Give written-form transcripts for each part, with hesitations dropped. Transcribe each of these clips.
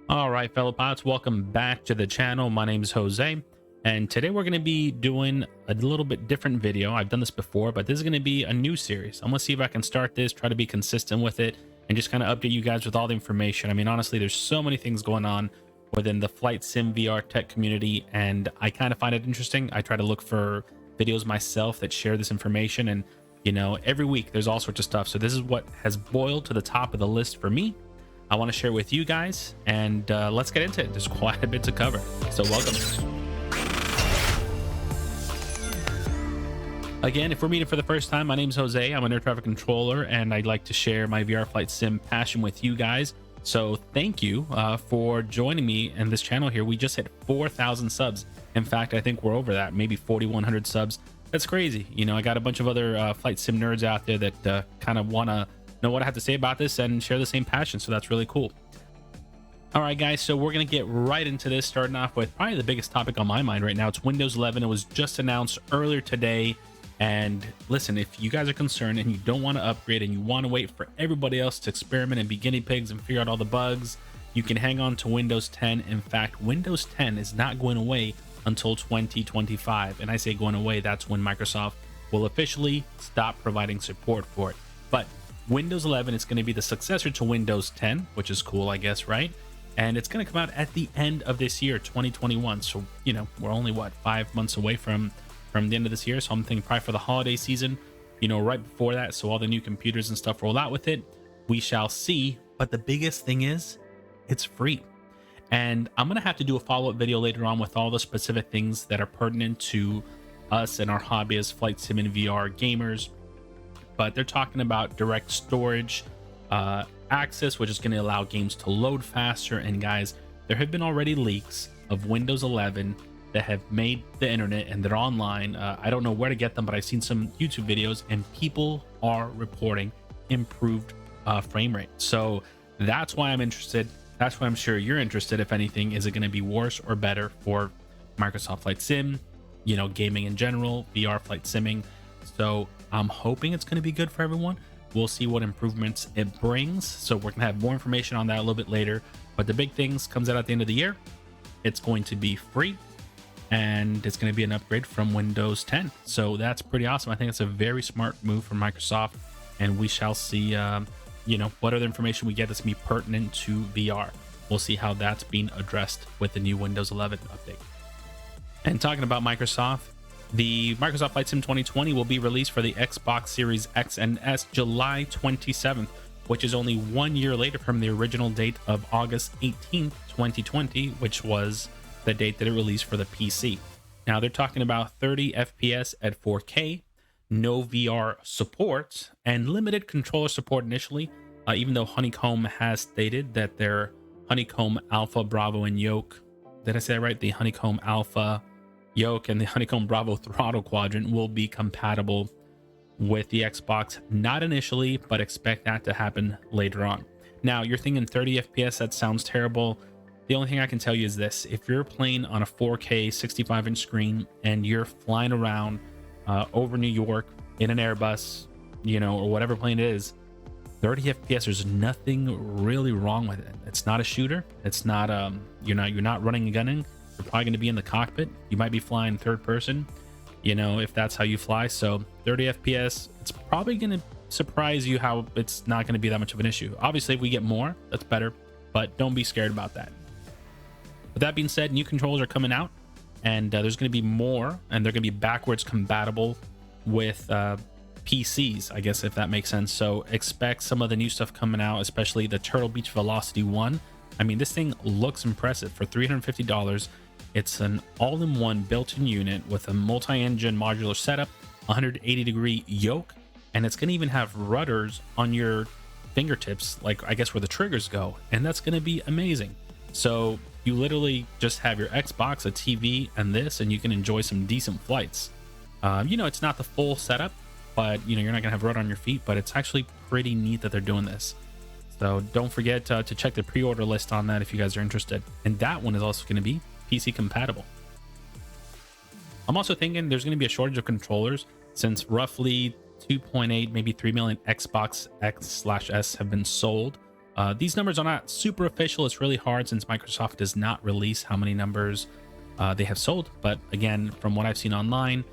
All right, fellow pilots, welcome back to the channel. My name is Jose, and today we're going to be doing a little bit different video. I've done this before, but this is going to be a new series. I'm going to see if I can start this, try to be consistent with it, and just kind of update you guys with all the information. I mean, honestly, there's so many things going on within the flight sim VR tech community, and I kind of find it interesting. I try to look for videos myself that share this information, and you know, every week there's all sorts of stuff. So this is what has boiled to the top of the list for me. I want to share with you guys, and let's get into it. There's quite a bit to cover, so welcome. Again, if we're meeting for the first time, my name is Jose. I'm an air traffic controller, and I'd like to share my VR flight sim passion with you guys. So thank you for joining me in this channel here. We just hit 4,000 subs. In fact, I think we're over that, maybe 4,100 subs. That's crazy. You know, I got a bunch of other flight sim nerds out there that kind of want to know what I have to say about this and share the same passion, so that's really cool. All right, guys, so we're gonna get right into this, starting off with probably the biggest topic on my mind right now. It's Windows 11. It was just announced earlier today, and listen, if you guys are concerned and you don't want to upgrade and you want to wait for everybody else to experiment and be guinea pigs and figure out all the bugs, you can hang on to Windows 10. In fact, Windows 10 is not going away until 2025, and I say going away, that's when Microsoft will officially stop providing support for it. But Windows 11 is going to be the successor to Windows 10, which is cool, I guess, right? And it's going to come out at the end of this year, 2021. So, you know, we're only, what, 5 months away from the end of this year. So I'm thinking probably for the holiday season, you know, right before that. So all the new computers and stuff roll out with it. We shall see. But the biggest thing is it's free. And I'm going to have to do a follow-up video later on with all the specific things that are pertinent to us and our hobby as flight sim and VR gamers. But they're talking about direct storage access, which is going to allow games to load faster. And guys, there have been already leaks of Windows 11 that have made the internet, and they're online. I don't know where to get them, but I've seen some YouTube videos, and people are reporting improved frame rate. So that's why I'm interested. That's why I'm sure you're interested. If anything, is it going to be worse or better for Microsoft Flight Sim, you know, gaming in general, VR flight simming? So I'm hoping it's going to be good for everyone. We'll see what improvements it brings. So we're going to have more information on that a little bit later. But the big things comes out at the end of the year. It's going to be free, and it's going to be an upgrade from Windows 10. So that's pretty awesome. I think it's a very smart move from Microsoft, and we shall see, you know, what other information we get that's going to be pertinent to VR. We'll see how that's being addressed with the new Windows 11 update. And talking about Microsoft, the Microsoft Flight Sim 2020 will be released for the Xbox Series X and S July 27th, which is only 1 year later from the original date of August 18th, 2020, which was the date that it released for the PC. Now they're talking about 30 FPS at 4K, no VR support, and limited controller support initially, even though Honeycomb has stated that their Honeycomb Alpha, Bravo, and Yoke, did I say that right? The Honeycomb Alpha, Yoke, and the Honeycomb Bravo Throttle quadrant will be compatible with the Xbox, not initially, but expect that to happen later on. Now you're thinking 30 FPS, that sounds terrible. The only thing I can tell you is this: if you're playing on a 4K 65-inch screen and you're flying around over New York in an Airbus, you know, or whatever plane it is, 30 FPS, there's nothing really wrong with it. It's not a shooter. It's not you're not running and gunning. You're probably going to be in the cockpit. You might be flying third person, you know, if that's how you fly. So 30 FPS, it's probably going to surprise you how it's not going to be that much of an issue. Obviously, if we get more, that's better, but don't be scared about that. With that being said, new controls are coming out, and there's going to be more, and they're going to be backwards compatible with PCs, I guess, if that makes sense. So expect some of the new stuff coming out, especially the Turtle Beach Velocity 1. I mean, this thing looks impressive for $350. It's an all-in-one built-in unit with a multi-engine modular setup, 180-degree yoke, and it's going to even have rudders on your fingertips, like I guess where the triggers go, and that's going to be amazing. So you literally just have your Xbox, a TV, and this, and you can enjoy some decent flights. You know, it's not the full setup, but you know, you're not going to have rudder on your feet, but it's actually pretty neat that they're doing this. So don't forget to check the pre-order list on that if you guys are interested. And that one is also going to be PC compatible. I'm also thinking there's going to be a shortage of controllers since roughly 2.8, maybe 3 million Xbox X/S have been sold These numbers are not super official. It's really hard since Microsoft does not release how many numbers they have sold. But again, from what I've seen online,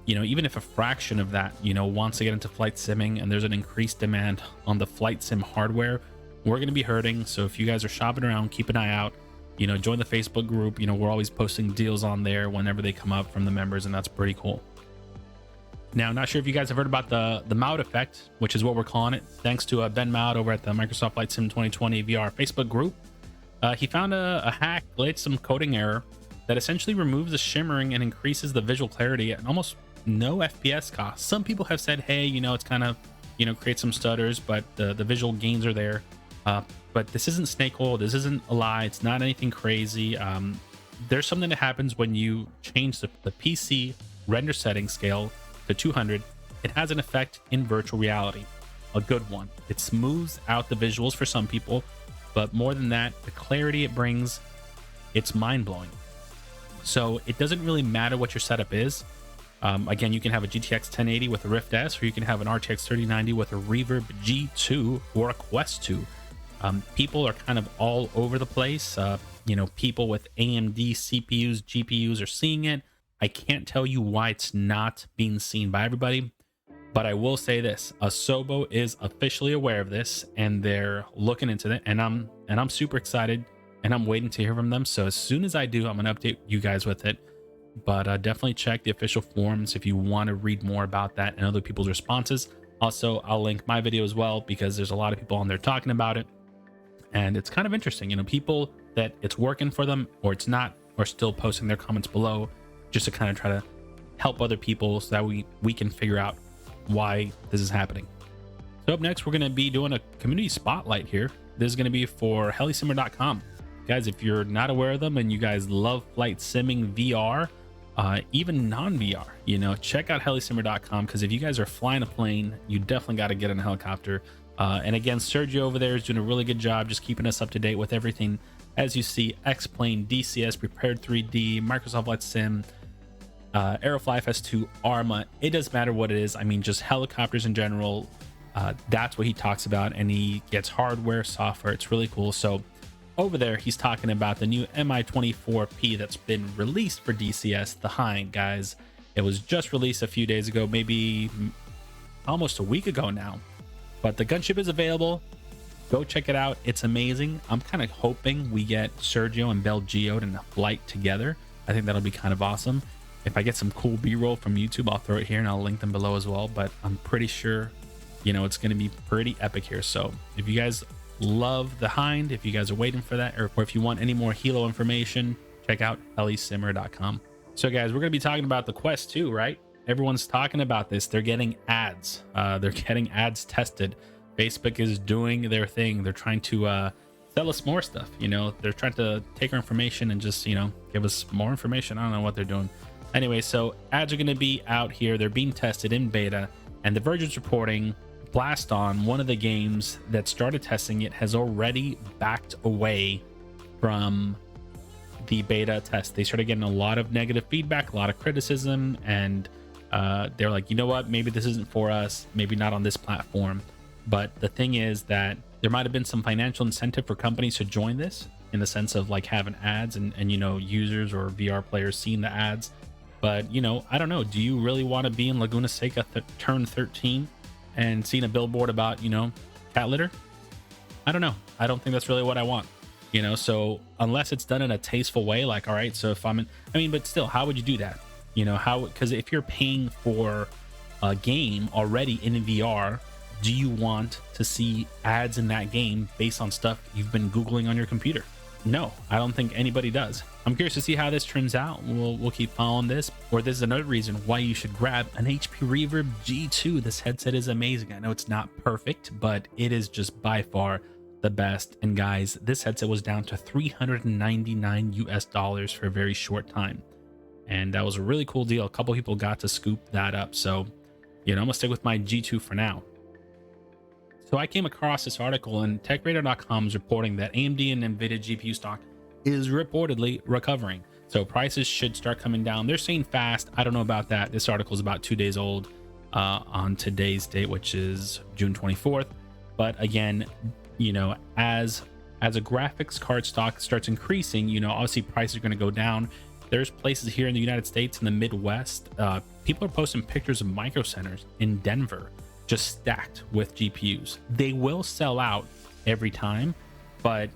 even if a fraction of that, wants to get into flight simming and there's an increased demand on the flight sim hardware, we're going to be hurting. So if you guys are shopping around, keep an eye out, join the Facebook group. We're always posting deals on there whenever they come up from the members, and that's pretty cool. Now, not sure if you guys have heard about the Maud effect, which is what we're calling it, thanks to Ben Maud over at the Microsoft Flight Sim 2020 VR Facebook group. He found a hack, glitch, some coding error that essentially removes the shimmering and increases the visual clarity at almost no FPS cost. Some people have said, hey, it's kind of, create some stutters, but the visual gains are there. But this isn't snake oil. This isn't a lie. It's not anything crazy. There's something that happens when you change the PC render setting scale to 200. It has an effect in virtual reality, a good one. It smooths out the visuals for some people, but more than that, the clarity it brings, it's mind-blowing. So it doesn't really matter what your setup is. Again, you can have a GTX 1080 with a Rift S, or you can have an RTX 3090 with a Reverb G2 or a Quest 2. People are kind of all over the place. People with AMD CPUs, GPUs are seeing it. I can't tell you why it's not being seen by everybody, but I will say this: Asobo is officially aware of this, and they're looking into it. And I'm super excited, and I'm waiting to hear from them. So as soon as I do, I'm gonna update you guys with it. But definitely check the official forums if you want to read more about that and other people's responses. Also, I'll link my video as well, because there's a lot of people on there talking about it, and it's kind of interesting. People that it's working for them or it's not are still posting their comments below, just to kind of try to help other people so that we can figure out why this is happening. So up next, we're going to be doing a community spotlight here. This is going to be for helisimmer.com. Guys, if you're not aware of them and you guys love flight simming VR, even non-VR, check out helisimmer.com, because if you guys are flying a plane, you definitely got to get in a helicopter. And again, Sergio over there is doing a really good job just keeping us up to date with everything. As you see, X-Plane, DCS, Prepared 3D, Microsoft Flight Sim, Aerofly FS2, Arma. It doesn't matter what it is. I mean, just helicopters in general. That's what he talks about, and he gets hardware, software. It's really cool. So over there, he's talking about the new Mi-24P that's been released for DCS, the Hind, guys. It was just released a few days ago, maybe almost a week ago now. But the gunship is available. Go check it out. It's amazing. I'm kind of hoping we get Sergio and Belgio in a flight together. I think that'll be kind of awesome. If I get some cool B-roll from YouTube, I'll throw it here and I'll link them below as well. But I'm pretty sure, it's going to be pretty epic here. So if you guys love the Hind, if you guys are waiting for that, or if you want any more Helo information, check out helisimmer.com. So guys, we're going to be talking about the Quest 2, right? Everyone's talking about this. They're getting ads. They're getting ads tested. Facebook is doing their thing. They're trying to sell us more stuff. They're trying to take our information and just, give us more information. I don't know what they're doing. Anyway, so ads are going to be out here. They're being tested in beta, and the Verge's reporting Blast On, one of the games that started testing it, has already backed away from the beta test. They started getting a lot of negative feedback, a lot of criticism, and they're like, you know what, maybe this isn't for us, maybe not on this platform. But the thing is that there might have been some financial incentive for companies to join this, in the sense of like having ads and users or VR players seeing the ads. But I don't know, do you really want to be in Laguna Seca turn 13 and seeing a billboard about cat litter? I don't know. I don't think that's really what I want. So unless it's done in a tasteful way, like, all right, so if but still, how would you do that? Because if you're paying for a game already in VR, do you want to see ads in that game based on stuff you've been Googling on your computer? No, I don't think anybody does. I'm curious to see how this turns out. We'll keep following this. Or this is another reason why you should grab an HP Reverb G2. This headset is amazing. I know it's not perfect, but it is just by far the best. And guys, this headset was down to $399 US for a very short time. And that was a really cool deal. A couple people got to scoop that up. So, I'm gonna stick with my G2 for now. So I came across this article, and TechRadar.com is reporting that AMD and NVIDIA GPU stock is reportedly recovering. So prices should start coming down. They're saying fast. I don't know about that. This article is about 2 days old on today's date, which is June 24th. But again, you know, as a graphics card stock starts increasing, you know, obviously prices are going to go down. There's places here in the United States, in the Midwest, people are posting pictures of micro centers in Denver just stacked with GPUs. They will sell out every time, but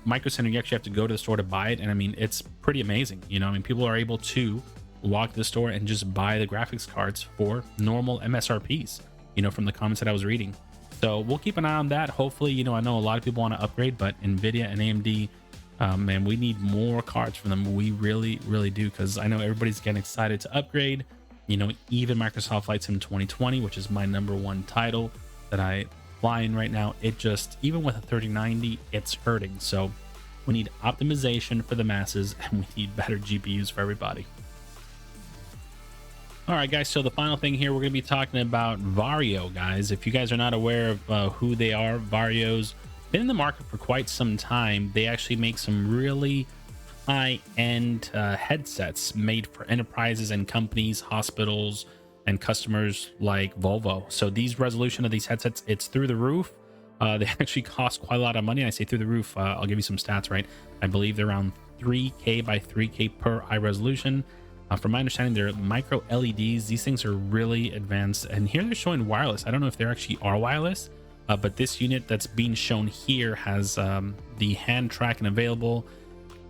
micro center, you actually have to go to the store to buy it. And I mean, it's pretty amazing. You know, I mean, people are able to walk to the store and just buy the graphics cards for normal MSRPs, you know, from the comments that I was reading. So we'll keep an eye on that. Hopefully, you know, I know a lot of people want to upgrade, but NVIDIA and AMD, man, we need more cards from them. We really, really do, because I know everybody's getting excited to upgrade. You know, even Microsoft Flight Sim 2020, which is my #1 title that I fly in right now, it just, even with a 3090, it's hurting. So we need optimization for the masses, and we need better GPUs for everybody. All right, guys, so the final thing here, we're going to be talking about Varjo, guys. If you guys are not aware of who they are, Varjo's been in the market for quite some time. They actually make some really high-end headsets made for enterprises and companies, hospitals, and customers like Volvo. So these resolution of these headsets, it's through the roof. They actually cost quite a lot of money. I say through the roof. I'll give you some stats, right? I believe they're around 3K by 3K per eye resolution. From my understanding, they're micro LEDs. These things are really advanced. And here they're showing wireless. I don't know if they actually are wireless, but this unit that's being shown here has the hand tracking available.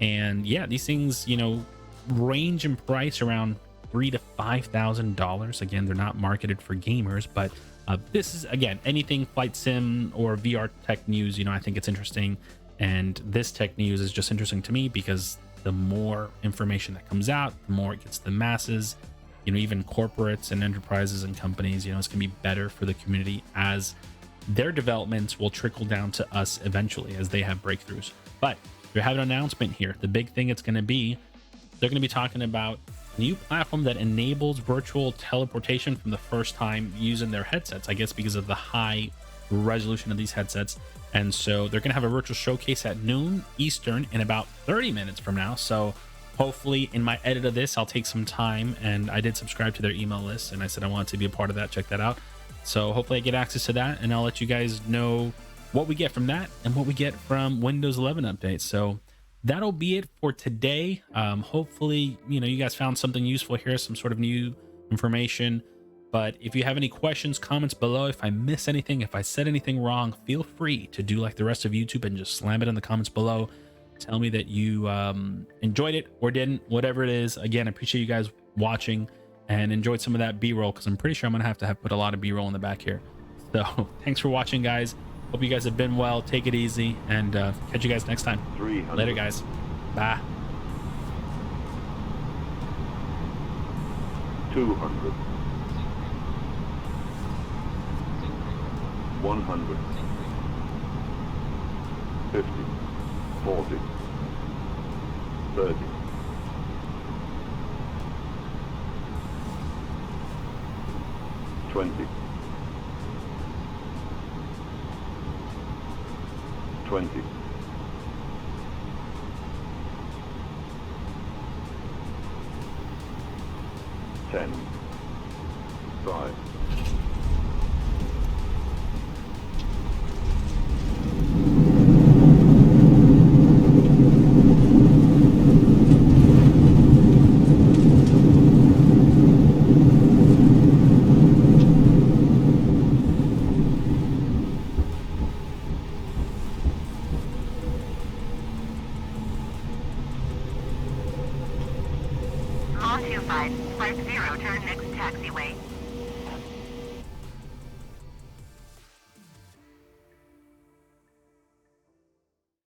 And yeah, these things, you know, range in price around $3,000 to $5,000. Again, they're not marketed for gamers, but this is, again, anything flight sim or VR tech news, you know, I think it's interesting. And this tech news is just interesting to me because the more information that comes out, the more it gets to the masses, you know, even corporates and enterprises and companies, you know, it's gonna be better for the community as their developments will trickle down to us eventually as they have breakthroughs. But we have an announcement here. The big thing it's gonna be, they're gonna be talking about a new platform that enables virtual teleportation from the first time using their headsets, I guess because of the high resolution of these headsets. And so they're gonna have a virtual showcase at noon Eastern in about 30 minutes from now. So hopefully in my edit of this, I'll take some time, and I did subscribe to their email list and I said I wanted to be a part of that. Check that out. So hopefully I get access to that, and I'll let you guys know what we get from that and what we get from Windows 11 updates. So that'll be it for today. Hopefully, you know, you guys found something useful here, some sort of new information. But if you have any questions, comments below, if I miss anything, if I said anything wrong, feel free to do like the rest of YouTube and just slam it in the comments below. Tell me that you enjoyed it or didn't, whatever it is. Again, I appreciate you guys watching and enjoyed some of that B-roll, because I'm pretty sure I'm gonna have to put a lot of B-roll in the back here. So thanks for watching, guys. Hope you guys have been well. Take it easy, and catch you guys next time. Later, guys. Bye. 200. 100. 50. 40. 30. 20. 20. 10. 5. All 25, Flight 0, turn next taxiway.